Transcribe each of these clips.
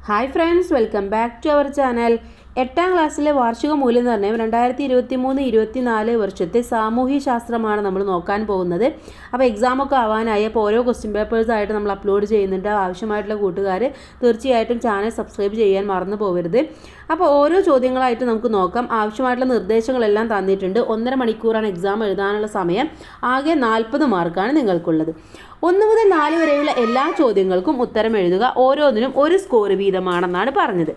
Hi friends, welcome back to our channel. 8ാം ക്ലാസ്സിലെ വാർഷിക മൂല്യനിർണ്ണയം 2023-24 വർഷത്തെ സാമൂഹ്യ ശാസ്ത്രമാണ് നമ്മൾ നോക്കാൻ പോകുന്നത്. അപ്പോൾ എക്സാമൊക്കെ ആവാനായി അപ്പോൾ ഓരോ ക്വസ്റ്റ്യൻ പേപ്പേഴ്സായിട്ട് നമ്മൾ അപ്ലോഡ് ചെയ്യുന്നുണ്ട്. ആവശ്യമായിട്ടുള്ള കൂട്ടുകാർ തീർച്ചയായിട്ടും ചാനൽ സബ്സ്ക്രൈബ് ചെയ്യാൻ മറന്നു പോകരുത്. അപ്പോൾ ഓരോ ചോദ്യങ്ങളായിട്ട് നമുക്ക് നോക്കാം. ആവശ്യമായിട്ടുള്ള നിർദ്ദേശങ്ങളെല്ലാം തന്നിട്ടുണ്ട്. 1.5 മണിക്കൂറാണ് എക്സാം എഴുതാനുള്ള സമയം. ആകെ 40 മാർക്കാണ് നിങ്ങൾക്കുള്ളത്. 1 മുതൽ 4 വരെയുള്ള എല്ലാ ചോദ്യങ്ങൾക്കും ഉത്തരം എഴുതുക. ഓരോന്നിനും ഒരു സ്കോർ വീതമാണെന്നാണ് പറഞ്ഞത്.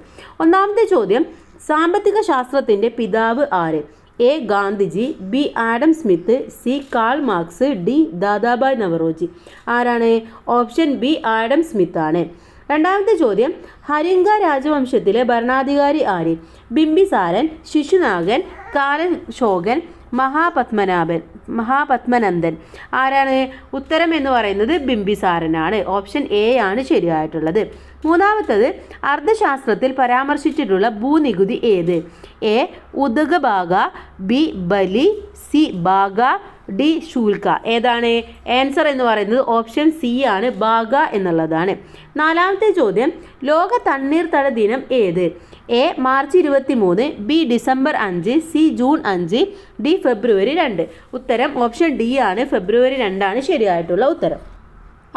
ഒന്നാമത്തെ ചോദ്യം, സാമ്പത്തിക ശാസ്ത്രത്തിൻ്റെ പിതാവ് ആര്? A Gandhiji, B Adam Smith, C Karl Marx, D Dadabhai Naoroji. ആരാണ്? ഓപ്ഷൻ ബി ആഡം സ്മിത്ത് ആണ്. രണ്ടാമത്തെ ചോദ്യം, ഹരിംഗ രാജവംശത്തിലെ ഭരണാധികാരി ആര്? ബിംബിസാരൻ, ശിശുനാഗൻ, കാലശോകൻ, മഹാപത്മനന്ദൻ. ആരാണ്? ഉത്തരം എന്ന് പറയുന്നത് ബിംബിസാരനാണ്. ഓപ്ഷൻ എ ആണ് ശരിയായിട്ടുള്ളത്. മൂന്നാമത്തത്, അർത്ഥശാസ്ത്രത്തിൽ പരാമർശിച്ചിട്ടുള്ള ഭൂനികുതി ഏത്? എ ഉദകഭാഗ, ബി ബലി, സി ഭാഗ, ഡി ശൂൽക്ക. ഏതാണ് ആൻസർ എന്ന് പറയുന്നത്? ഓപ്ഷൻ സി ആണ്, ഭാഗ എന്നുള്ളതാണ്. നാലാമത്തെ ചോദ്യം, ലോക തണ്ണീർത്തട ദിനം ഏത്? A March 23, B December 5, C June 5, D February 2. ഉത്തരം ഓപ്ഷൻ ഡി ആണ്, ഫെബ്രുവരി 2 ആണ് ശരിയായിട്ടുള്ള ഉത്തരം.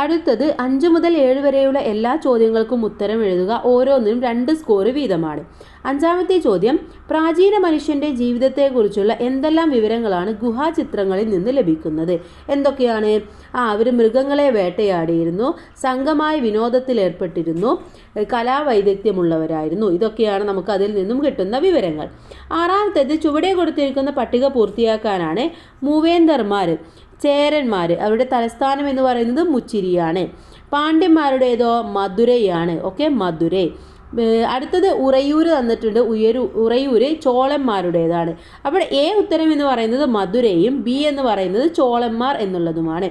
അടുത്തത് 5 മുതൽ 7 വരെയുള്ള എല്ലാ ചോദ്യങ്ങൾക്കും ഉത്തരം എഴുതുക. ഓരോന്നിനും 2 സ്കോർ വീതമാണ്. അഞ്ചാമത്തെ ചോദ്യം, പ്രാചീന മനുഷ്യൻ്റെ ജീവിതത്തെക്കുറിച്ചുള്ള എന്തെല്ലാം വിവരങ്ങളാണ് ഗുഹാചിത്രങ്ങളിൽ നിന്ന് ലഭിക്കുന്നത്? എന്തൊക്കെയാണ്? അവർ മൃഗങ്ങളെ വേട്ടയാടിയിരുന്നു, സംഘമായ വിനോദത്തിൽ ഏർപ്പെട്ടിരുന്നു, കലാവൈദഗ്ധ്യമുള്ളവരായിരുന്നു. ഇതൊക്കെയാണ് നമുക്ക് അതിൽ നിന്നും കിട്ടുന്ന വിവരങ്ങൾ. ആറാമത്തേത്, ചുവടെ കൊടുത്തിരിക്കുന്ന പട്ടിക പൂർത്തിയാക്കാനാണ്. മൂവേന്തർമാർ, ചേരന്മാർ, അവരുടെ തലസ്ഥാനം എന്ന് പറയുന്നത് മുച്ചിരിയാണ്. പാണ്ഡ്യന്മാരുടേതോ മധുരയാണ്. ഓക്കെ, മധുരൈ. അടുത്തത് ഉറയൂർ തന്നിട്ടുണ്ട്. ഉറയൂർ ചോളന്മാരുടേതാണ്. അപ്പോൾ എ ഉത്തരം എന്ന് പറയുന്നത് മധുരയും, ബി എന്ന് പറയുന്നത് ചോളന്മാർ എന്നുള്ളതുമാണ്.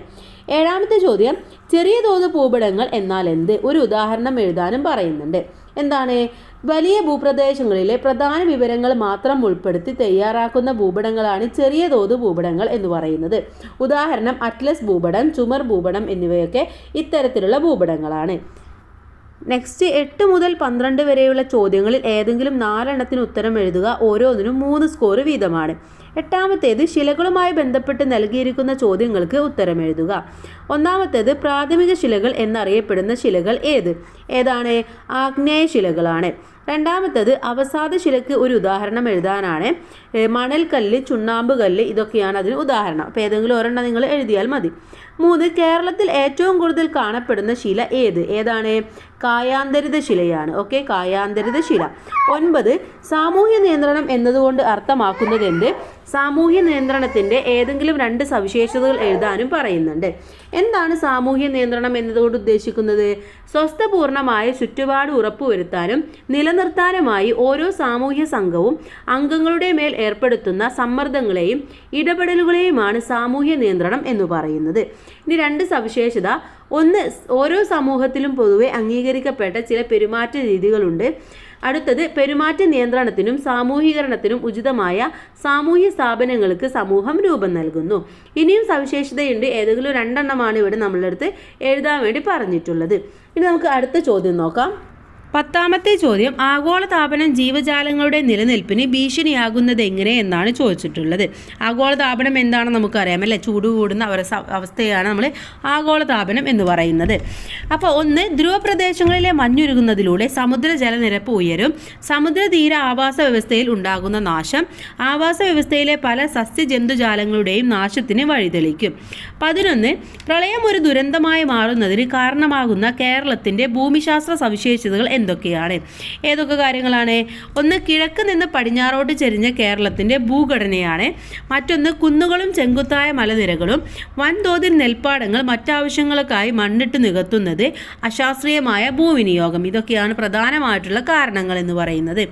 ഏഴാമത്തെ ചോദ്യം, ചെറിയ തോത് ഭൂപടങ്ങൾ എന്നാൽ എന്ത്? ഒരു ഉദാഹരണം എഴുതാനും പറയുന്നുണ്ട്. എന്താണ്? വലിയ ഭൂപ്രദേശങ്ങളിലെ പ്രധാന വിവരങ്ങൾ മാത്രം ഉൾപ്പെടുത്തി തയ്യാറാക്കുന്ന ഭൂപടങ്ങളാണ് ചെറിയ തോത് ഭൂപടങ്ങൾ എന്ന് പറയുന്നത്. ഉദാഹരണം അറ്റ്ലസ് ഭൂപടം, ചുമർ ഭൂപടം എന്നിവയൊക്കെ ഇത്തരത്തിലുള്ള ഭൂപടങ്ങളാണ്. നെക്സ്റ്റ് 8 മുതൽ 12 വരെയുള്ള ചോദ്യങ്ങളിൽ ഏതെങ്കിലും 4 എണ്ണത്തിന് ഉത്തരം എഴുതുക. ഓരോന്നിനും 3 സ്കോർ വീതമാണ്. എട്ടാമത്തേത്, ശിലകളുമായി ബന്ധപ്പെട്ട് നൽകിയിരിക്കുന്ന ചോദ്യങ്ങൾക്ക് ഉത്തരം എഴുതുക. ഒന്നാമത്തേത്, പ്രാഥമിക ശിലകൾ എന്നറിയപ്പെടുന്ന ശിലകൾ ഏതാണ്? ആഗ്നേയ ശിലകളാണ്. രണ്ടാമത്തേത്, അവസാദ ശിലക്ക് ഒരു ഉദാഹരണം എഴുതാനാണ്. മണൽക്കല്ല്, ചുണ്ണാമ്പ് കല്ല്, ഇതൊക്കെയാണ് അതിന് ഉദാഹരണം. അപ്പോൾ ഏതെങ്കിലും നിങ്ങൾ എഴുതിയാൽ മതി. 3, കേരളത്തിൽ ഏറ്റവും കൂടുതൽ കാണപ്പെടുന്ന ശില ഏതാണ്? കായാന്തരിത ശിലയാണ്. ഓക്കെ, കായാന്തരിത ശില. 9, സാമൂഹ്യ നിയന്ത്രണം എന്നതുകൊണ്ട് അർത്ഥമാക്കുന്നത് എന്ത്? സാമൂഹ്യ നിയന്ത്രണത്തിൻ്റെ ഏതെങ്കിലും 2 സവിശേഷതകൾ എഴുതാനും പറയുന്നുണ്ട്. എന്താണ് സാമൂഹ്യ നിയന്ത്രണം എന്നതുകൊണ്ട് ഉദ്ദേശിക്കുന്നത്? സ്വസ്ഥപൂർണമായ ചുറ്റുപാട് ഉറപ്പുവരുത്താനും നിലനിർത്താനുമായി ഓരോ സാമൂഹ്യ സംഘവും അംഗങ്ങളുടെ മേൽ ഏർപ്പെടുത്തുന്ന സമ്മർദ്ദങ്ങളെയും ഇടപെടലുകളെയുമാണ് സാമൂഹ്യ നിയന്ത്രണം എന്ന് പറയുന്നത്. ഇനി 2 സവിശേഷത. 1, ഓരോ സമൂഹത്തിലും പൊതുവെ അംഗീകരിക്കപ്പെട്ട ചില പെരുമാറ്റ രീതികളുണ്ട്. അടുത്തത്, പെരുമാറ്റ നിയന്ത്രണത്തിനും സാമൂഹീകരണത്തിനും ഉചിതമായ സാമൂഹ്യ സ്ഥാപനങ്ങൾക്ക് സമൂഹം രൂപം നൽകുന്നു. ഇനിയും സവിശേഷതയുണ്ട്. ഏതെങ്കിലും 2 എണ്ണമാണ് ഇവിടെ നമ്മളുടെ അടുത്ത് എഴുതാൻ വേണ്ടി പറഞ്ഞിട്ടുള്ളത്. ഇനി നമുക്ക് അടുത്ത ചോദ്യം നോക്കാം. 10ാമത്തെ ചോദ്യം, ആഗോളതാപനം ജീവജാലങ്ങളുടെ നിലനിൽപ്പിന് ഭീഷണിയാകുന്നത് എങ്ങനെ എന്നാണ് ചോദിച്ചിട്ടുള്ളത്. ആഗോളതാപനം എന്താണെന്ന് നമുക്കറിയാം അല്ലേ? ചൂട് കൂടുന്ന അവസ്ഥയാണ് നമ്മൾ ആഗോളതാപനം എന്ന് പറയുന്നത്. അപ്പോൾ 1, ധ്രുവപ്രദേശങ്ങളിലെ മഞ്ഞുരുകുന്നതിലൂടെ സമുദ്ര ജലനിരപ്പ് ഉയരും. സമുദ്രതീര ആവാസ വ്യവസ്ഥയിൽ ഉണ്ടാകുന്ന നാശം ആവാസ വ്യവസ്ഥയിലെ പല സസ്യജന്തുജാലങ്ങളുടെയും നാശത്തിന് വഴിതെളിക്കും. 11, പ്രളയം ഒരു ദുരന്തമായി മാറുന്നതിന് കാരണമാകുന്ന കേരളത്തിൻ്റെ ഭൂമിശാസ്ത്ര സവിശേഷതകൾ എന്തൊക്കെയാണ്? ഏതൊക്കെ കാര്യങ്ങളാണ്? 1, കിഴക്ക് നിന്ന് പടിഞ്ഞാറോട്ട് ചെരിഞ്ഞ കേരളത്തിൻ്റെ ഭൂഘടനയാണ്. മറ്റൊന്ന്, കുന്നുകളും ചെങ്കുത്തായ മലനിരകളും വൻതോതിൽ നെൽപ്പാടങ്ങൾ മറ്റാവശ്യങ്ങൾക്കായി മണ്ണിട്ട് നികത്തുന്നത്, അശാസ്ത്രീയമായ ഭൂവിനിയോഗം. ഇതൊക്കെയാണ് പ്രധാനമായിട്ടുള്ള കാരണങ്ങൾ എന്ന് പറയുന്നത്.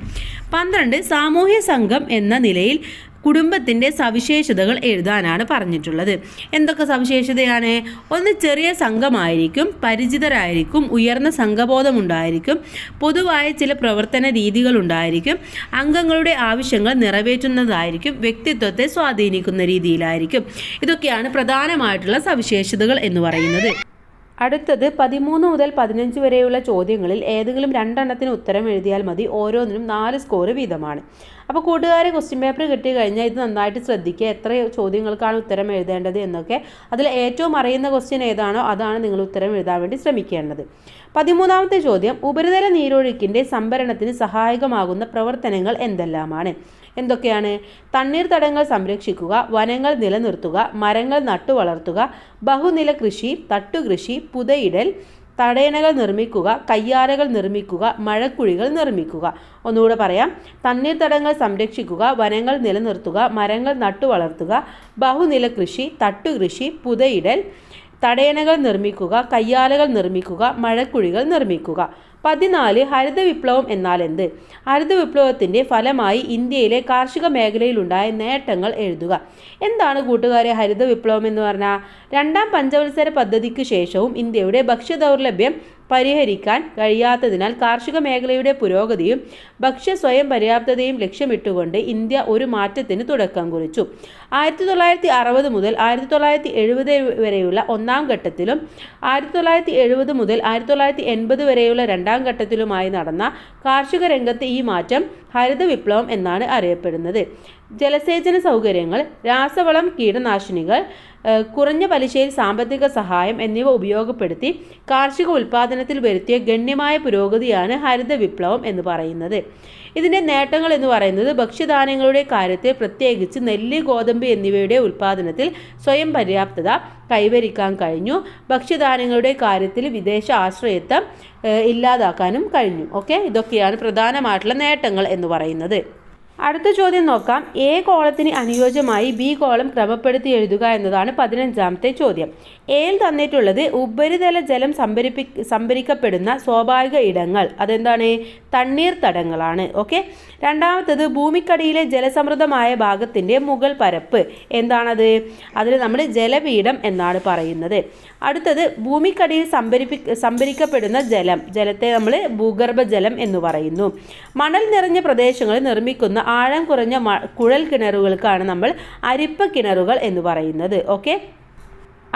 12, സാമൂഹ്യ സംഘം എന്ന നിലയിൽ കുടുംബത്തിൻ്റെ സവിശേഷതകൾ എഴുതാനാണ് പറഞ്ഞിട്ടുള്ളത്. എന്തൊക്കെ സവിശേഷതയാണ്? 1, ചെറിയ സംഘമായിരിക്കും, പരിചിതരായിരിക്കും, ഉയർന്ന സംഘബോധമുണ്ടായിരിക്കും, പൊതുവായ ചില പ്രവർത്തന രീതികളുണ്ടായിരിക്കും, അംഗങ്ങളുടെ ആവശ്യങ്ങൾ നിറവേറ്റുന്നതായിരിക്കും, വ്യക്തിത്വത്തെ സ്വാധീനിക്കുന്ന രീതിയിലായിരിക്കും. ഇതൊക്കെയാണ് പ്രധാനമായിട്ടുള്ള സവിശേഷതകൾ എന്ന് പറയുന്നത്. അടുത്തത് 13 മുതൽ 15 വരെയുള്ള ചോദ്യങ്ങളിൽ ഏതെങ്കിലും രണ്ടെണ്ണത്തിന് ഉത്തരം എഴുതിയാൽ മതി. ഓരോന്നിനും 4 സ്കോർ വീതമാണ്. അപ്പോൾ കൂട്ടുകാരെ ക്വസ്റ്റ്യൻ പേപ്പർ കിട്ടി കഴിഞ്ഞാൽ ഇത് നന്നായിട്ട് ശ്രദ്ധിക്കുക. എത്ര ചോദ്യങ്ങൾക്കാണ് ഉത്തരം എഴുതേണ്ടത് എന്നൊക്കെ. അതിൽ ഏറ്റവും അറിയുന്ന ക്വസ്റ്റ്യൻ ഏതാണോ അതാണ് നിങ്ങൾ ഉത്തരം എഴുതാൻ വേണ്ടി ശ്രമിക്കേണ്ടത്. 13ാമത്തെ ചോദ്യം, ഉപരിതല നീരൊഴുക്കിൻ്റെ സംഭരണത്തിന് സഹായകമാകുന്ന പ്രവർത്തനങ്ങൾ എന്തെല്ലാമാണ്? എന്തൊക്കെയാണ്? തണ്ണീർത്തടങ്ങൾ സംരക്ഷിക്കുക, വനങ്ങൾ നിലനിർത്തുക, മരങ്ങൾ നട്ടുവളർത്തുക, ബഹുനില കൃഷി, തട്ടുകൃഷി, പുതയിടൽ, തടയണകൾ നിർമ്മിക്കുക, കയ്യാലകൾ നിർമ്മിക്കുക, മഴക്കുഴികൾ നിർമ്മിക്കുക. ഒന്നുകൂടെ പറയാം. തണ്ണീർത്തടങ്ങൾ സംരക്ഷിക്കുക, വനങ്ങൾ നിലനിർത്തുക, മരങ്ങൾ നട്ടുവളർത്തുക, ബഹുനില കൃഷി, തട്ടുകൃഷി, പുതയിടൽ, തടയണകൾ നിർമ്മിക്കുക, കയ്യാലകൾ നിർമ്മിക്കുക, മഴക്കുഴികൾ നിർമ്മിക്കുക. 14 ഹരിത വിപ്ലവം എന്നാൽ എന്ത്? ഹരിത വിപ്ലവത്തിൻ്റെ ഫലമായി ഇന്ത്യയിലെ കാർഷിക മേഖലയിലുണ്ടായ നേട്ടങ്ങൾ എഴുതുക. എന്താണ് കൂട്ടുകാരെ ഹരിത വിപ്ലവം എന്ന് പറഞ്ഞാൽ? 2ാം പഞ്ചവത്സര പദ്ധതിക്ക് ശേഷവും ഇന്ത്യയുടെ ഭക്ഷ്യദൗർലഭ്യം പരിഹരിക്കാൻ കഴിയാത്തതിനാൽ കാർഷിക മേഖലയുടെ പുരോഗതിയും ഭക്ഷ്യ സ്വയം പര്യാപ്തതയും ലക്ഷ്യമിട്ടുകൊണ്ട് ഇന്ത്യ ഒരു മാറ്റത്തിന് തുടക്കം കുറിച്ചു. 1960 മുതൽ 1970 വരെയുള്ള 1ാം ഘട്ടത്തിലും 1970 മുതൽ 1980 വരെയുള്ള 2ാം ഘട്ടത്തിലുമായി നടന്ന കാർഷിക രംഗത്ത് ഈ മാറ്റം ഹരിത വിപ്ലവം എന്നാണ് അറിയപ്പെടുന്നത്. ജലസേചന സൗകര്യങ്ങൾ, രാസവളം, കീടനാശിനികൾ, കുറഞ്ഞ പലിശയിൽ സാമ്പത്തിക സഹായം എന്നിവ ഉപയോഗപ്പെടുത്തി കാർഷിക ഉൽപ്പാദനത്തിൽ വരുത്തിയ ഗണ്യമായ പുരോഗതിയാണ് ഹരിത വിപ്ലവം എന്ന് പറയുന്നത്. ഇതിൻ്റെ നേട്ടങ്ങൾ എന്ന് പറയുന്നത് ഭക്ഷ്യധാന്യങ്ങളുടെ കാര്യത്തിൽ പ്രത്യേകിച്ച് നെല്ല്, ഗോതമ്പ് എന്നിവയുടെ ഉൽപ്പാദനത്തിൽ സ്വയം പര്യാപ്തത കൈവരിക്കാൻ കഴിഞ്ഞു. ഭക്ഷ്യധാന്യങ്ങളുടെ കാര്യത്തിൽ വിദേശ ആശ്രയത്വം ഇല്ലാതാക്കാനും കഴിഞ്ഞു. ഇതൊക്കെയാണ് പ്രധാനമായിട്ടുള്ള നേട്ടങ്ങൾ എന്ന് പറയുന്നത്. അടുത്ത ചോദ്യം നോക്കാം. എ കോളത്തിന് അനുയോജ്യമായി ബി കോളം ക്രമപ്പെടുത്തി എഴുതുക എന്നതാണ് 15ാമത്തെ ചോദ്യം. എയിൽ തന്നിട്ടുള്ളത് ഉപരിതല ജലം സംഭരിക്കപ്പെടുന്ന സ്വാഭാവിക ഇടങ്ങൾ. അതെന്താണ്? തണ്ണീർത്തടങ്ങളാണ്. രണ്ടാമത്തത് ഭൂമിക്കടിയിലെ ജലസമൃദ്ധമായ ഭാഗത്തിൻ്റെ മുകൾ പരപ്പ്. എന്താണത്? അതിൽ നമ്മൾ ജലപീഠം എന്നാണ് പറയുന്നത്. അടുത്തത് ഭൂമിക്കടിയിൽ സംഭരിക്കപ്പെടുന്ന ജലത്തെ നമ്മൾ ഭൂഗർഭജലം എന്ന് പറയുന്നു. മണൽ നിറഞ്ഞ പ്രദേശങ്ങളിൽ നിർമ്മിക്കുന്ന ആഴം കുറഞ്ഞ കുഴൽ കിണറുകൾക്കാണ് നമ്മൾ അരിപ്പ കിണറുകൾ എന്ന് പറയുന്നത്.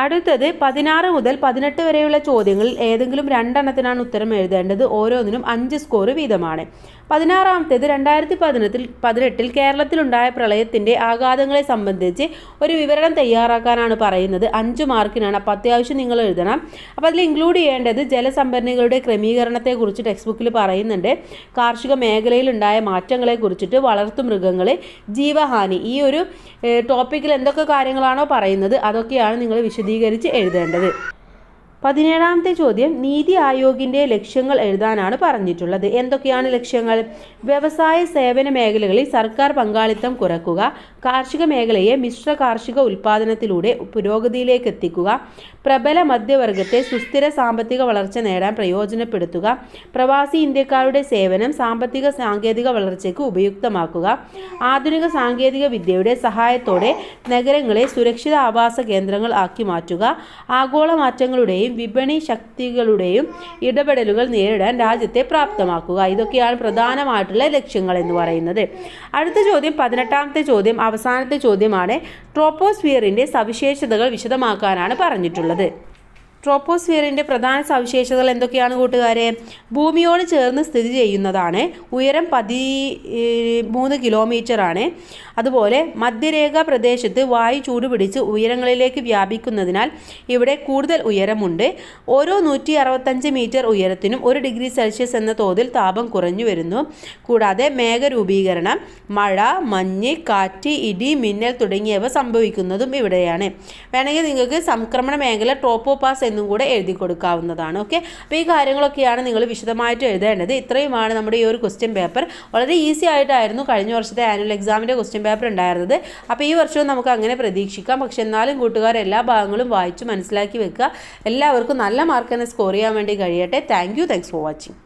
അടുത്തത് 16 മുതൽ 18 വരെയുള്ള ചോദ്യങ്ങളിൽ ഏതെങ്കിലും രണ്ടെണ്ണത്തിനാണ് ഉത്തരം എഴുതേണ്ടത്. ഓരോന്നിനും 5 സ്കോർ വീതമാണ്. 16ാമത്തേത് 2018 കേരളത്തിലുണ്ടായ പ്രളയത്തിൻ്റെ ആഘാതങ്ങളെ സംബന്ധിച്ച് ഒരു വിവരണം തയ്യാറാക്കാനാണ് പറയുന്നത്. 5 മാർക്കിനാണ്. അപ്പോൾ അത്യാവശ്യം നിങ്ങൾ എഴുതണം. അപ്പോൾ അതിൽ ഇൻക്ലൂഡ് ചെയ്യേണ്ടത് ജലസംഭരണികളുടെ ക്രമീകരണത്തെക്കുറിച്ച് ടെക്സ്റ്റ് ബുക്കിൽ പറയുന്നുണ്ട്. കാർഷിക മേഖലയിലുണ്ടായ മാറ്റങ്ങളെ കുറിച്ചിട്ട്, വളർത്തുമൃഗങ്ങൾ, ജീവഹാനി, ഈ ഒരു ടോപ്പിക്കിൽ എന്തൊക്കെ കാര്യങ്ങളാണോ പറയുന്നത് അതൊക്കെയാണ് നിങ്ങൾ വിശദീകരിച്ച് എഴുതേണ്ടത്. 17ാമത്തെ ചോദ്യം, നീതി ആയോഗിൻ്റെ ലക്ഷ്യങ്ങൾ എഴുതാനാണ് പറഞ്ഞിട്ടുള്ളത്. എന്തൊക്കെയാണ് ലക്ഷ്യങ്ങൾ? വ്യവസായ സേവന മേഖലകളിൽ സർക്കാർ പങ്കാളിത്തം കുറയ്ക്കുക, കാർഷിക മേഖലയെ മിശ്ര കാർഷിക ഉൽപ്പാദനത്തിലൂടെ പുരോഗതിയിലേക്ക് എത്തിക്കുക, പ്രബല മധ്യവർഗത്തെ സുസ്ഥിര സാമ്പത്തിക വളർച്ച നേടാൻ പ്രയോജനപ്പെടുത്തുക, പ്രവാസി ഇന്ത്യക്കാരുടെ സേവനം സാമ്പത്തിക സാങ്കേതിക വളർച്ചയ്ക്ക് ഉപയുക്തമാക്കുക, ആധുനിക സാങ്കേതിക വിദ്യയുടെ സഹായത്തോടെ നഗരങ്ങളെ സുരക്ഷിത ആവാസ കേന്ദ്രങ്ങൾ ആക്കി മാറ്റുക, ആഗോള മാറ്റങ്ങളുടെയും വിപണി ശക്തികളുടെയും ഇടപെടലുകൾ നേരിടാൻ രാജ്യത്തെ പ്രാപ്തമാക്കുക. ഇതൊക്കെയാണ് പ്രധാനമായിട്ടുള്ള ലക്ഷ്യങ്ങൾ എന്ന് പറയുന്നത്. അടുത്ത ചോദ്യം 18ാമത്തെ ചോദ്യം, അവസാനത്തെ ചോദ്യമാണ്. ട്രോപ്പോസ്ഫിയറിൻ്റെ സവിശേഷതകൾ വിശദമാക്കാനാണ് പറഞ്ഞിട്ടുള്ളത്. ട്രോപ്പോസ്ഫിയറിൻ്റെ പ്രധാന സവിശേഷതകൾ എന്തൊക്കെയാണ് കൂട്ടുകാരെ? ഭൂമിയോട് ചേർന്ന് സ്ഥിതി ചെയ്യുന്നതാണ്. ഉയരം 13 കിലോമീറ്ററാണ്. അതുപോലെ മധ്യരേഖ പ്രദേശത്ത് വായു ചൂടുപിടിച്ച് ഉയരങ്ങളിലേക്ക് വ്യാപിക്കുന്നതിനാൽ ഇവിടെ കൂടുതൽ ഉയരമുണ്ട്. ഓരോ 165 മീറ്റർ ഉയരത്തിനും 1 ഡിഗ്രി സെൽഷ്യസ് എന്ന തോതിൽ താപം കുറഞ്ഞു വരുന്നു. കൂടാതെ മേഘരൂപീകരണം, മഴ, മഞ്ഞ്, കാറ്റ്, ഇടി, മിന്നൽ തുടങ്ങിയവ സംഭവിക്കുന്നതും ഇവിടെയാണ്. വേണമെങ്കിൽ നിങ്ങൾക്ക് സംക്രമണ മേഖല ട്രോപ്പോപാസ് എന്നും കൂടെ എഴുതി കൊടുക്കാവുന്നതാണ്. അപ്പോൾ ഈ കാര്യങ്ങളൊക്കെയാണ് നിങ്ങൾ വിശദമായിട്ട് എഴുതേണ്ടത്. ഇത്രയുമാണ് നമ്മുടെ ഈ ഒരു ക്വസ്റ്റ്യൻ പേപ്പർ. വളരെ ഈസി ആയിട്ടായിരുന്നു കഴിഞ്ഞ വർഷത്തെ ആനുവൽ എക്സാമിൻ്റെ ക്വസ്റ്റ്യൻ പേപ്പർ ഉണ്ടായിരുന്നത്. അപ്പോൾ ഈ വർഷവും നമുക്ക് അങ്ങനെ പ്രതീക്ഷിക്കാം. പക്ഷെ എന്നാലും കൂട്ടുകാർ എല്ലാ ഭാഗങ്ങളും വായിച്ച് മനസ്സിലാക്കി വെക്കുക. എല്ലാവർക്കും നല്ല മാർക്ക് തന്നെ സ്കോർ ചെയ്യാൻ വേണ്ടി കഴിയട്ടെ. Thanks for watching.